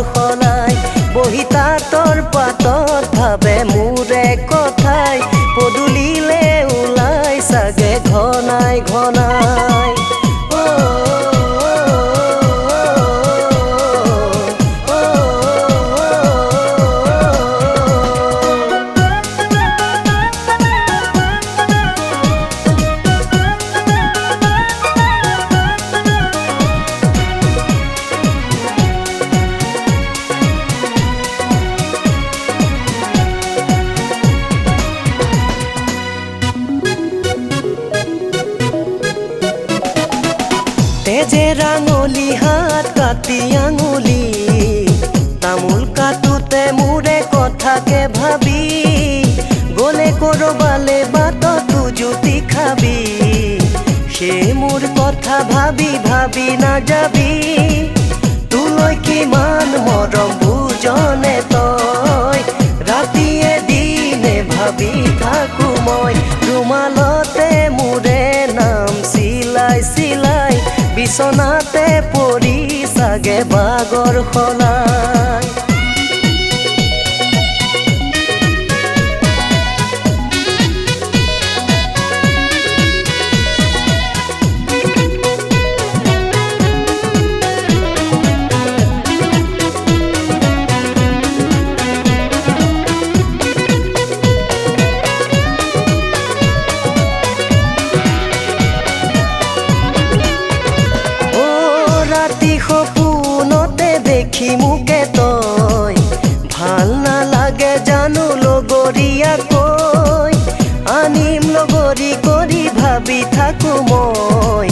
সলাই বহি তাঁতৰ পাতত ভাবে মোৰে কথাই পদূলিলে ওলাই চাগে ঘনাই ঘনাই তেজে ৰাঙলী হাত কাটি আঙুলি তামোল কাটোতে মোৰে কথাকে ভাবি গলে কৰবালে বাটতো জুতি খাবি সেই মোৰ কথা ভাবি ভাবি নাযাবি তোলৈ কিমান মৰম বুজনে তই ৰাতিয়ে দিনে ভাবি থাকো মই ৰুমালতে মোৰে নাম চিলাই চিলাই বিছনাতে পৰি চাগে বাগৰ সলাই সপোনতে দেখি মোকে তই ভাল নালাগে জানো লগৰীয়াকৈ আনিম লগৰী কৰি ভাবি থাকো মই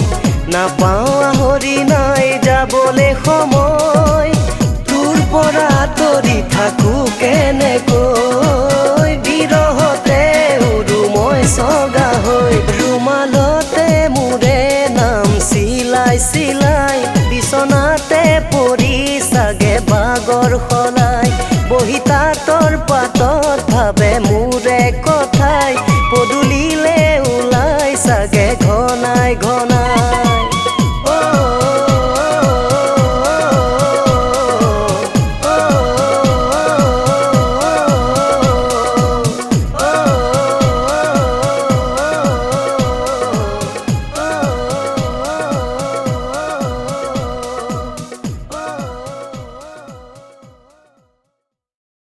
নাপাওঁ আহৰি নাই যাবলে সময় তোৰ পৰা আঁতৰি থাকো কেনেকৈ বিৰহতে উৰু মই চগা হৈ ৰুমালতে মোৰে নাম চিলাই চিলাই বিছনাতে পৰি চাগে বাগৰ সলাই বহি তাঁতৰ পাতত ভাবে মোৰে কথাই পদূলিলে ওলাই চাগে ঘনাই ঘনাই